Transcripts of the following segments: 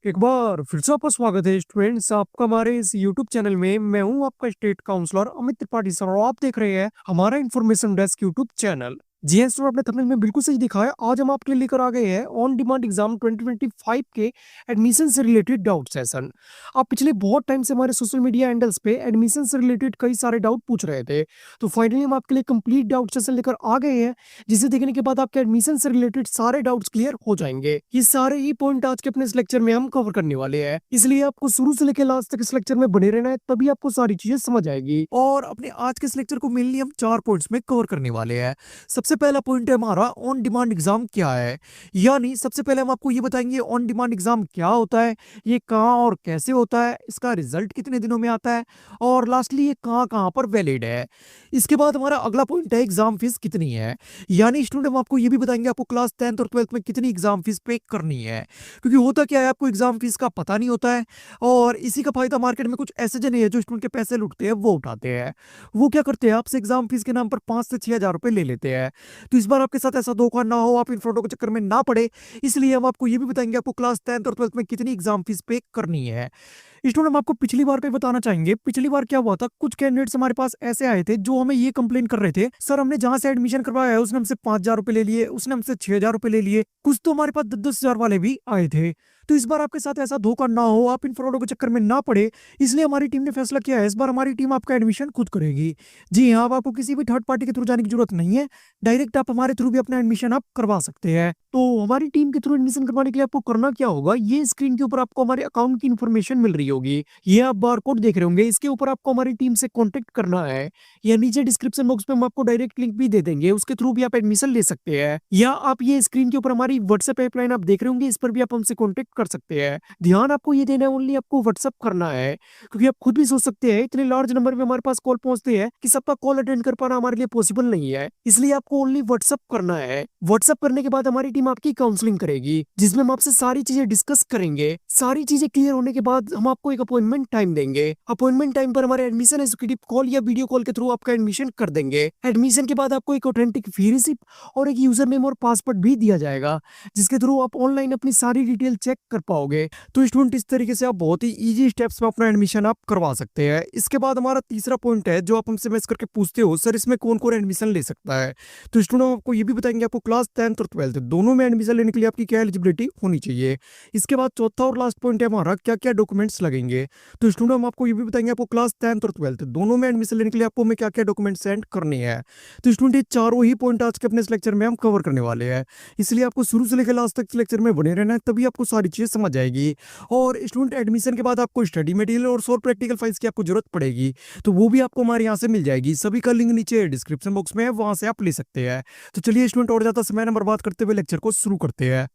एक बार फिर से आपका स्वागत है स्टूडेंट्स, आपका हमारे इस यूट्यूब चैनल में। मैं हूं आपका state counsellor Amit Tripathi sir और आप देख रहे हैं हमारा इन्फॉर्मेशन डेस्क यूट्यूब चैनल। जी हाँ स्टूडेंट, आपने थंबनेल में बिल्कुल सही दिखा है। आज हम आपके लिए लेकर आ गए हैं ऑन डिमांड एग्जाम 2025 के एडमिशन से रिलेटेड डाउट सेशन। आप पिछले बहुत टाइम से हमारे सोशल मीडिया हैंडल्स पे एडमिशन से रिलेटेड कई सारे डाउट पूछ रहे थे, तो फाइनली हम आपके लिए कंप्लीट डाउट सेशन लेकर आ गए हैं, जिसे देखने के बाद आपके एडमिशन से रिलेटेड सारे डाउट्स क्लियर हो जाएंगे। ये सारे ही पॉइंट आज के अपने इस लेक्चर में हम कवर करने वाले हैं, इसलिए आपको शुरू से लेकर लास्ट तक इस लेक्चर में बने रहना है, तभी आपको सारी चीजें समझ आएगी। और अपने आज के इस लेक्चर को मेनली हम 4 पॉइंट्स में कवर करने वाले हैं। सबसे पहला पॉइंट है हमारा ऑन डिमांड एग्जाम क्या है, यानी सबसे पहले हम आपको ये बताएंगे ऑन डिमांड एग्जाम क्या होता है, ये कहाँ और कैसे होता है, इसका रिजल्ट कितने दिनों में आता है, और लास्टली ये कहाँ कहाँ पर वैलिड है। इसके बाद हमारा अगला पॉइंट है एग्जाम फीस कितनी है, यानी स्टूडेंट हम आपको ये भी बताएंगे आपको क्लास 10th और 12th में कितनी एग्जाम फीस पे करनी है, क्योंकि होता क्या है आपको एग्जाम फीस का पता नहीं होता है, और इसी का फायदा मार्केट में कुछ ऐसे जने हैं जो स्टूडेंट के पैसे लुटते हैं, वो उठाते हैं। वो क्या करते हैं, आपसे एग्जाम फीस के नाम पर 5 से 6 हजार रुपए ले लेते हैं। तो इस बार आपके साथ ऐसा धोखा ना हो, आप इन फ्रॉडों के चक्कर में ना पड़े, इसलिए हम आपको ये भी बताएंगे आपको क्लास 10th और 12th में कितनी एग्जाम फीस पे करनी है। स्टूडेंट हम आपको पिछली बार पे बताना चाहेंगे, पिछली बार क्या हुआ था, कुछ कैंडिडेट्स हमारे पास ऐसे आए थे जो हमें ये कंप्लेन कर रहे थे, सर हमने जहां से एडमिशन करवाया है उसने हमसे 5 हजार रुपए ले लिए, उसने हमसे 6 हजार रुपए ले लिए, कुछ तो हमारे पास 10 10 हजार वाले भी आए थे। तो इस बार आपके साथ ऐसा धोखा ना हो, आप इन फ्रॉडों के चक्कर में ना पड़े, इसलिए हमारी टीम ने फैसला किया है इस बार हमारी टीम आपका एडमिशन खुद करेगी। जी हाँ, अब आपको किसी भी थर्ड पार्टी के थ्रू जाने की जरूरत नहीं है, डायरेक्ट आप हमारे थ्रू भी अपना एडमिशन आप करवा सकते हैं। तो हमारी टीम के थ्रू एडमिशन करवाने के लिए आपको करना क्या होगा, ये स्क्रीन के ऊपर आपको हमारे अकाउंट की इन्फॉर्मेशन मिल रही होगी, ये आप बारकोड देख रहे होंगे, इसके ऊपर आपको हमारी टीम से कांटेक्ट करना है, या नीचे डिस्क्रिप्शन बॉक्स में हम आपको डायरेक्ट लिंक भी दे देंगे, उसके थ्रू भी आप एडमिशन ले सकते हैं, या आप ये स्क्रीन के ऊपर हमारी व्हाट्सएप हेल्पलाइन आप देख रहे होंगे, इस पर भी आप हमसे कांटेक्ट कर सकते हैं। ध्यान आपको ये देना है, ओनली आपको व्हाट्सएप करना है, क्योंकि आप खुद भी सोच सकते हैं इतने लार्ज नंबर में हमारे पास कॉल पहुंचते हैं कि सबका कॉल अटेंड कर पाना हमारे लिए पॉसिबल नहीं है, इसलिए आपको ओनली व्हाट्सएप करना है। व्हाट्सएप करने के बाद हमारी टीम आपकी काउंसलिंग करेगी, जिसमें हम आपसे सारी चीजें डिस्कस करेंगे। सारी चीजें क्लियर होने के बाद हम आपको एक अपॉइंटमेंट टाइम देंगे, अपॉइंटमेंट टाइम पर हमारे एडमिशन एग्जीक्यूटिव कॉल या वीडियो कॉल के थ्रू आपका एडमिशन कर देंगे। एडमिशन के बाद आपको एक ऑथेंटिक फी रिसिप्ट और एक यूजर नेम और पासवर्ड भी दिया जाएगा, जिसके थ्रू आप ऑनलाइन अपनी सारी डिटेल चेक कर पाओगे। तो स्टूडेंट इस तरीके से आप बहुत ही इजी स्टेप्स में अपना एडमिशन आप करवा सकते हैं। इसके बाद हमारा तीसरा पॉइंट है जो आप हमसे मैसेज करके पूछते हो, सर इसमें कौन कौन एडमिशन ले सकता है। तो स्टूडेंट आपको ये भी बताएंगे आपको क्लास 10th और 12th दोनों में एडमिशन लेने के लिए आपकी क्या एलिजिबिलिटी होनी चाहिए। इसके बाद चौथा और लास्ट पॉइंट है हमारा क्या क्या डॉक्यूमेंट्स लगेंगे। तो स्टूडेंट हम आपको ये भी बताएंगे आपको क्लास 10th और 12th दोनों में एडमिशन लेने के लिए आपको हमें क्या क्या डॉक्यूमेंट सेंड करने हैं। तो स्टूडेंट ये चारों ही पॉइंट आज के अपने इस लेक्चर में हम कवर करने वाले हैं, इसलिए आपको शुरू से लेकर लास्ट तक इस लेक्चर में बने रहना है, तभी आपको सारी चीजें समझ आएगी। और स्टूडेंट एडमिशन के बाद आपको स्टडी मटेरियल और 100 प्रैक्टिकल फाइल्स की आपको जरूरत पड़ेगी, तो वो भी आपको हमारे यहाँ से मिल जाएगी, सभी का लिंक नीचे डिस्क्रिप्शन बॉक्स में है, वहां से आप ले सकते हैं। तो चलिए स्टूडेंट और ज्यादा समय न बर्बाद करते हुए लेक्चर को शुरू करते हैं।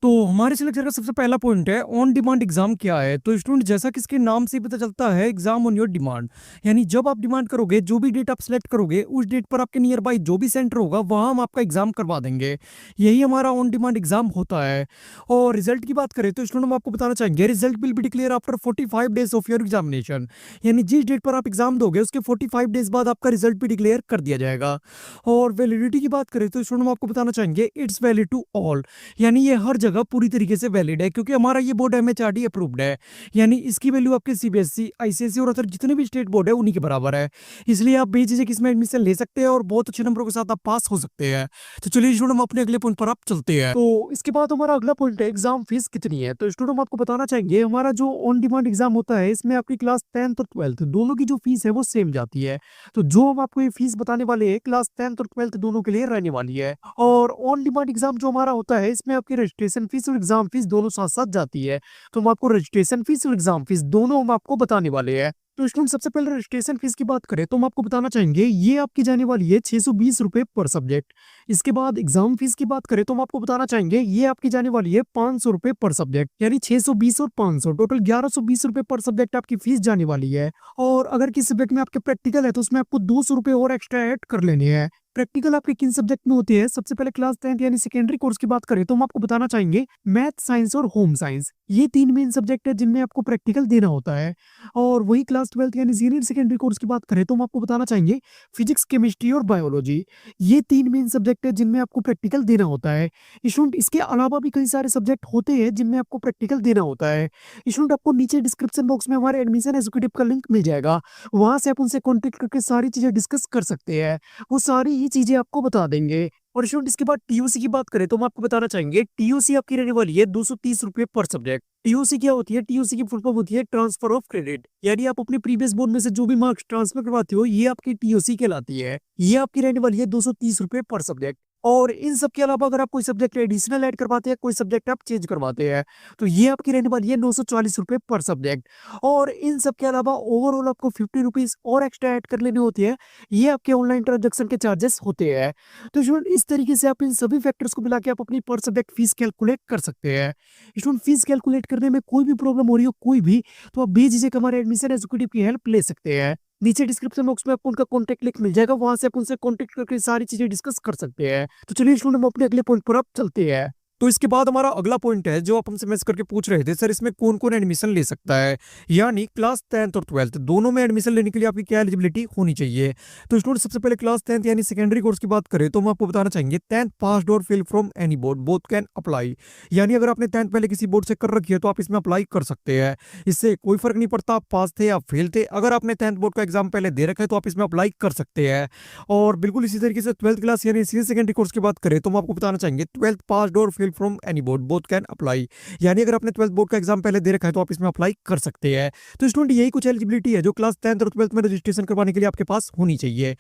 तो हमारे लेक्चर का सबसे पहला पॉइंट है ऑन डिमांड एग्जाम क्या है। तो स्टूडेंट जैसा कि इसके नाम से ही पता चलता है, एग्जाम ऑन योर डिमांड, यानी जब आप डिमांड करोगे, जो भी डेट आप सेलेक्ट करोगे, उस डेट पर आपके नियर बाई जो भी सेंटर होगा वहां हम आपका एग्जाम करवा देंगे। यही हमारा ऑन डिमांड एग्जाम होता है। और रिजल्ट की बात करें तो स्टूडेंट हम आपको बताना चाहेंगे, result will be declare after 45 days of your examination, यानी जिस डेट पर आप एग्जाम दोगे उसके 45 डेज बाद आपका रिजल्ट भी डिक्लेयर कर दिया जाएगा। और वैलिडिटी की बात करें तो स्टूडेंट हम आपको बताना चाहेंगे, इट्स वैलिड टू ऑल, यानी ये हर जगह पूरी तरीके से वैलिड है, क्योंकि हमारा ये बोर्ड एमएचआरडी अप्रूव्ड है, यानी इसकी वैल्यू आपके सीबीएसई, आईसीएसई और अदर जितने भी स्टेट बोर्ड है उन्हीं के बराबर है, इसलिए आप बेझिझक इसमें एडमिशन ले सकते हैं और बहुत अच्छे नंबरों के साथ आप पास हो सकते हैं। तो चलिए स्टूडेंट हम अपने अगले पॉइंट पर आप चलते हैं। तो इसके बाद हमारा अगला पॉइंट है एग्जाम फीस कितनी है। तो स्टूडेंट हम आपको बताना चाहेंगे, हमारा जो ऑन डिमांड एग्जाम होता है इसमें आपकी क्लास 10th और 12th दोनों की जो फीस है वो सेम जाती है। तो जो हम आपको ये फीस बताने वाले हैं क्लास 10th और 12th दोनों के लिए रहने वाली है। और ऑन डिमांड एग्जाम जो हमारा होता है इसमें आपकी रजिस्ट्रेशन फीस और एग्जाम फीस दोनों साथ साथ जाती है, तो हम आपको रजिस्ट्रेशन फीस और एग्जाम फीस दोनों हम आपको बताने वाले हैं। तो स्टूडेंट सबसे पहले रजिस्ट्रेशन फीस की बात करें तो हम आपको बताना चाहेंगे, ये आपकी जाने वाली है 620 रुपए पर सब्जेक्ट। इसके बाद एग्जाम फीस की बात करें तो हम आपको बताना चाहेंगे, ये आपकी जाने वाली है 500 रुपए पर सब्जेक्ट, यानी 620 और 500 टोटल 1120 रुपए पर सब्जेक्ट आपकी फीस जाने वाली है। और अगर किसी सब्जेक्ट में आपके प्रैक्टिकल है तो उसमें आपको 200 रुपए और एक्स्ट्रा ऐड कर लेने हैं, प्रैक्टिकल आपके किन सब्जेक्ट में होती है? सबसे पहले क्लास 10th यानी सेकेंडरी कोर्स की बात करें तो हम आपको बताना चाहेंगे मैथ, साइंस और होम साइंस। ये 3 मेन सब्जेक्ट है जिनमें आपको प्रैक्टिकल देना होता है। और वही क्लास 12th यानी सीनियर सेकेंडरी कोर्स की बात करें तो हम आपको बताना चाहेंगे फिजिक्स, केमिस्ट्री और बायोलॉजी। ये 3 मेन सब्जेक्ट है जिनमें आपको प्रैक्टिकल देना होता है। स्टूडेंट इसके अलावा भी कई सारे सब्जेक्ट होते हैं जिनमें आपको प्रैक्टिकल देना होता है। स्टूडेंट आपको नीचे डिस्क्रिप्शन बॉक्स में हमारे एडमिशन एजुकेटिव का लिंक मिल जाएगा। वहां से आप उनसे कॉन्टेक्ट करके सारी चीजें डिस्कस कर सकते हैं। वो सारी ही चीजें आपको बता देंगे। और स्टूडेंट इसके बाद टीयूसी की बात करें तो हम आपको बताना चाहेंगे टीयूसी आपकी रहने वाली है 230 रुपए पर सब्जेक्ट। टीयूसी क्या होती है? टीयूसी की फुल फॉर्म होती है ट्रांसफर ऑफ क्रेडिट, यानी आप अपने प्रीवियस बोर्ड में से जो भी मार्क्स ट्रांसफर करवाते हो ये आपकी टीयूसी कहलाती है। ये आपकी रहने वाली है 230 रुपए पर सब्जेक्ट। और इन सब के अलावा अगर आप कोई सब्जेक्ट एडिशनल ऐड करवाते हैं, कोई सब्जेक्ट आप चेंज करवाते हैं, तो ये आपकी रहने वाली है 940 रुपए पर सब्जेक्ट। और इन सब के अलावा ओवरऑल आपको 50 रुपीज और एक्स्ट्रा ऐड कर लेने होते हैं। ये आपके ऑनलाइन ट्रांजेक्शन के चार्जेस होते हैं। तो स्टूडेंट इस तरीके से आप इन सभी फैक्टर्स को मिला के आप अपनी पर सब्जेक्ट फीस कैलकुलेट कर सकते हैं। स्टूडेंट फीस कैलकुलेट करने में कोई भी प्रॉब्लम हो रही हो कोई भी, तो आप बेझिझक हमारे एडमिशन एजुकेटिव की हेल्प ले सकते हैं। नीचे डिस्क्रिप्शन बॉक्स में आपको उनका कॉन्टैक्ट लिंक मिल जाएगा, वहां से आप उनसे कॉन्टैक्ट करके सारी चीजें डिस्कस कर सकते हैं। तो चलिए स्टूडेंट हम अपने अगले पॉइंट पर अब चलते हैं। तो इसके बाद हमारा अगला पॉइंट है जो आप हमसे मैसेज करके पूछ रहे थे, सर इसमें कौन कौन एडमिशन ले सकता है, यानी क्लास 10th और 12th दोनों में एडमिशन लेने के लिए आपकी क्या एलिजिबिलिटी होनी चाहिए। तो स्टूडेंट सबसे पहले क्लास 10th यानी सेकेंडरी कोर्स की बात करें तो हम आपको बताना चाहेंगे 10th पास्ड और fell from any board both can apply. यानी अगर आपने 10th पहले किसी बोर्ड से कर रखी है तो आप इसमें अप्लाई कर सकते हैं। इससे कोई फर्क नहीं पड़ता आप पास थे या फेल थे, अगर आपने 10th बोर्ड का एग्जाम पहले दे रखा है तो आप इसमें अप्लाई कर सकते हैं। और बिल्कुल इसी तरीके से 12th क्लास यानी सीनियर सेकेंडरी कोर्स की बात करें तो हम आपको बताना चाहेंगे 12th पास्ड और fell from any board both can apply. यानी अगर आपने 12th बोर्ड का एग्जाम पहले दे रखा है तो आप इसमें अप्लाई कर सकते हैं। तो स्टूडेंट यही कुछ एलिजिबिलिटी है जो क्लास 10th और 12th में रजिस्ट्रेशन करवाने के लिए आपके पास होनी चाहिए।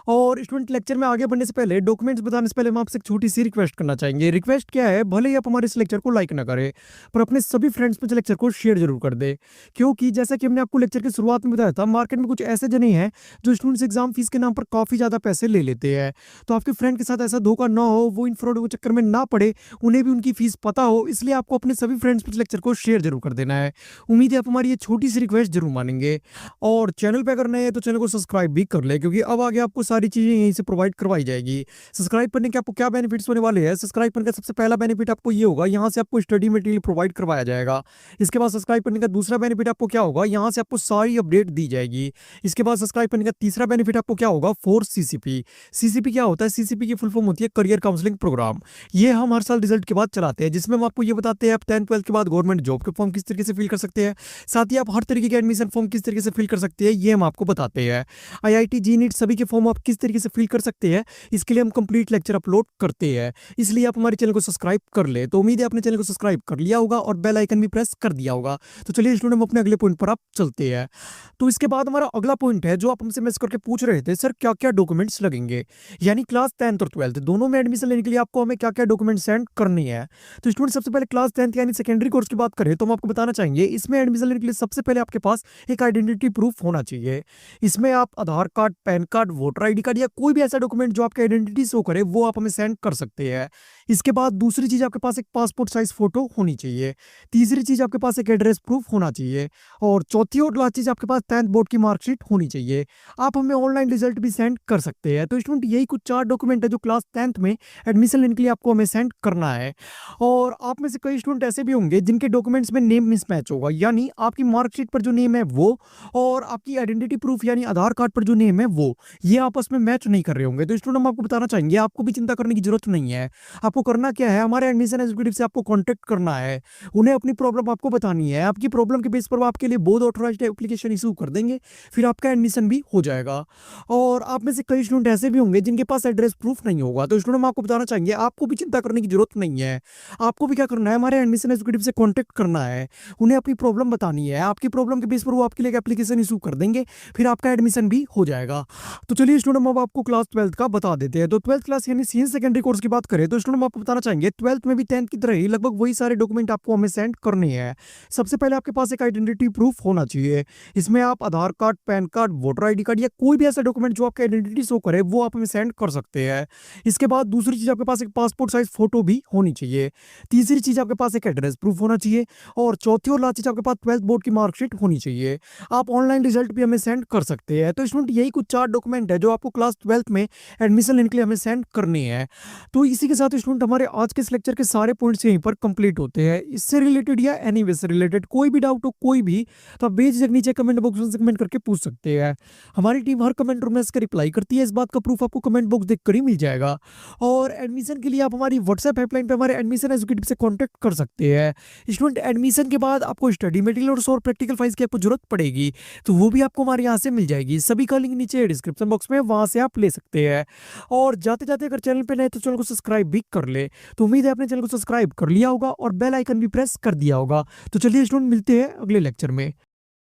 और स्टूडेंट लेक्चर में आगे बढ़ने से पहले, डॉक्यूमेंट्स बताने से पहले हम आपसे एक छोटी सी रिक्वेस्ट करना चाहेंगे। रिक्वेस्ट क्या है, भले ही आप हमारे इस लेक्चर को लाइक ना करें पर अपने सभी फ्रेंड्स में लेक्चर को शेयर जरूर कर दे। क्योंकि जैसा कि हमने आपको लेक्चर की शुरुआत में बताया था, मार्केट में कुछ ऐसे जने हैं जो स्टूडेंट्स एग्जाम फीस के नाम पर काफी ज्यादा पैसे ले लेते हैं। तो आपके फ्रेंड के साथ ऐसा धोखा ना हो, वो इन फ्रॉड के चक्कर में ना पड़े, उन्हें भी उनकी फीस पता हो, इसलिए आपको अपने सभी फ्रेंड्स में लेक्चर को शेयर जरूर कर देना है। उम्मीद है आप हमारी ये छोटी सी रिक्वेस्ट जरूर मानेंगे। और चैनल पे अगर नए हैं तो चैनल को सब्सक्राइब भी कर ले, क्योंकि अब आगे आपको सारी चीजें यहीं से प्रोवाइड करवाई जाएगी। सब्सक्राइब करने के आपको क्या बेनिफिट्स होने वाले हैं? सब्सक्राइब करने का सबसे पहला बेनिफिट आपको ये होगा, यहाँ से आपको स्टडी मटेरियल प्रोवाइड करवाया जाएगा। इसके बाद सब्सक्राइब करने का दूसरा बेनिफिट आपको क्या होगा, यहाँ से आपको सारी अपडेट दी जाएगी। इसके बाद सब्सक्राइब करने का तीसरा बेनिफिट आपको क्या होगा, फोर्स सीसीपी। सीसीपी क्या होता है? सीसीपी की फुल फॉर्म होती है करियर काउंसलिंग प्रोग्राम। ये हम हर साल रिजल्ट के बाद चलाते हैं, जिसमें हम आपको ये बताते हैं आप 10th 12th के बाद गवर्नमेंट जॉब के फॉर्म किस तरीके से फिल कर सकते हैं, साथ ही आप हर तरीके के एडमिशन फॉर्म किस तरीके से फिल कर सकते हैं ये हम आपको बताते हैं। आईआईटी, जी नीट सभी के फॉर्म आप किस तरीके से फिल कर सकते हैं, इसके लिए हम कंप्लीट लेक्चर अपलोड करते हैं। इसलिए आप हमारे चैनल को सब्सक्राइब कर ले। तो उम्मीद है आपने चैनल को सब्सक्राइब कर लिया होगा और बेल आइकन भी प्रेस कर दिया होगा। तो चलिए स्टूडेंट हम अपने अगले पॉइंट पर आप चलते हैं। तो इसके बाद हमारा अगला पॉइंट है जो आप हमसे मैसेज करके पूछ रहे थे, सर क्या क्या डॉक्यूमेंट्स लगेंगे, यानी क्लास 10th और 12th दोनों में एडमिशन लेने के लिए आपको हमें क्या क्या डॉक्यूमेंट सेंड करनी है। तो स्टूडेंट सबसे पहले क्लास 10th यानी सेकेंडरी कोर्स की बात करें तो हम आपको बताना चाहेंगे इसमें एडमिशन लेने के लिए सबसे पहले आपके पास एक आइडेंटिटी प्रूफ होना चाहिए। इसमें आप Aadhaar card, PAN card, voter ID card या कोई भी ऐसा डॉक्यूमेंट जो आपकी आइडेंटिटी शो करे वो आप हमें सेंड कर सकते हैं। इसके बाद दूसरी चीज आपके पास एक पासपोर्ट साइज फोटो होनी चाहिए। तीसरी चीज आपके पास एक एड्रेस प्रूफ होना चाहिए। और चौथी और लास्ट चीज आपके पास 10th बोर्ड की मार्कशीट होनी चाहिए। आप हमें ऑनलाइन रिजल्ट भी सेंड कर सकते हैं। तो स्टूडेंट यही कुछ 4 डॉक्यूमेंट है जो क्लास 10th में एडमिशन लेने के लिए आपको हमें सेंड करना है। और आप में से कई स्टूडेंट ऐसे भी होंगे जिनके डॉक्यूमेंट्स में नेम मिसमैच होगा, यानी आपकी मार्कशीट पर जो नेम है वो और आपकी आइडेंटिटी प्रूफ यानी आधार कार्ड पर जो नेम है वो ये आपस में मैच नहीं कर रहे होंगे। तो स्टूडेंट हम आपको बताना चाहेंगे आपको भी चिंता करने की जरूरत नहीं है। आपको करना क्या है, हमारे एडमिशन एग्जीक्यूटिव से आपको कांटेक्ट करना है, उन्हें अपनी प्रॉब्लम आपको बतानी है। आपकी प्रॉब्लम के बेस पर वो आपके लिए बोर्ड ऑथराइज्ड एप्लीकेशन इशू कर देंगे, फिर आपका एडमिशन भी हो जाएगा। और आप में से कई स्टूडेंट ऐसे भी होंगे जिनके पास एड्रेस प्रूफ नहीं होगा। तो स्टूडेंट हम आपको बताना चाहेंगे आपको भी चिंता करने की जरूरत नहीं है। आपको भी क्या करना है, हमारे एडमिशन एग्जीक्यूटिव से कांटेक्ट करना है, उन्हें अपनी प्रॉब्लम बतानी है। आपकी प्रॉब्लम के बेस पर वो आपके लिए एप्लीकेशन इशू कर देंगे, फिर आपका एडमिशन भी हो जाएगा। तो चलिए स्टूडेंट अब आपको क्लास 12th का बता देते हैं। तो 12th क्लास यानी सीनियर सेकेंडरी कोर्स की बात करें तो स्टूडेंट हम आपको बताना चाहेंगे 12th में भी 10th की तरह ही लगभग वही सारे डॉक्यूमेंट आपको हमें सेंड करने हैं। सबसे पहले आपके पास एक आइडेंटिटी प्रूफ होना चाहिए। इसमें आप Aadhaar card, PAN card, voter ID card या कोई भी ऐसा डॉक्यूमेंट जो आपकी आइडेंटिटी शो करे वो आप हमें सेंड कर सकते हैं। इसके बाद दूसरी चीज आपके पास एक पासपोर्ट साइज फोटो भी होनी चाहिए। तीसरी चीज आपके पास एक एड्रेस प्रूफ होना चाहिए। और चौथी और लास्ट चीज आपके पास 12th बोर्ड की मार्कशीट होनी चाहिए। आप ऑनलाइन रिजल्ट भी हमें सेंड कर सकते हैं। तो स्टूडेंट यही कुछ 4 डॉक्यूमेंट है जो जो आपको क्लास 12th में एडमिशन लेने के लिए हमें सेंड करनी है। तो इसी के साथ स्टूडेंट हमारे आज के इस लेक्चर के सारे पॉइंट्स यहीं पर कंप्लीट होते हैं। इससे रिलेटेड या एनीवे से रिलेटेड कोई भी डाउट हो कोई भी, तो आप बेझिझक नीचे कमेंट बॉक्स में कमेंट करके पूछ सकते हैं। हमारी टीम हर कमेंट में इसका रिप्लाई करती है। इस बात का प्रूफ आपको कमेंट बॉक्स देखकर ही मिल जाएगा। और एडमिशन के लिए आप हमारी व्हाट्सएप हेल्पलाइन पे हमारे एडमिशन एजुकेटिव से कांटेक्ट कर सकते हैं। स्टूडेंट एडमिशन के बाद आपको स्टडी मटेरियल और प्रैक्टिकल फाइल्स की आपको जरूरत पड़ेगी, तो वो भी आपको हमारे यहाँ से मिल जाएगी। सभी का लिंक नीचे डिस्क्रिप्शन बॉक्स में, वहां से आप ले सकते हैं। और जाते जाते अगर चैनल पे नए तो चैनल को सब्सक्राइब भी कर ले। तो उम्मीद है आपने चैनल को सब्सक्राइब कर लिया होगा और बेल आइकन भी प्रेस कर दिया होगा। तो चलिए स्टूडेंट मिलते हैं अगले लेक्चर में।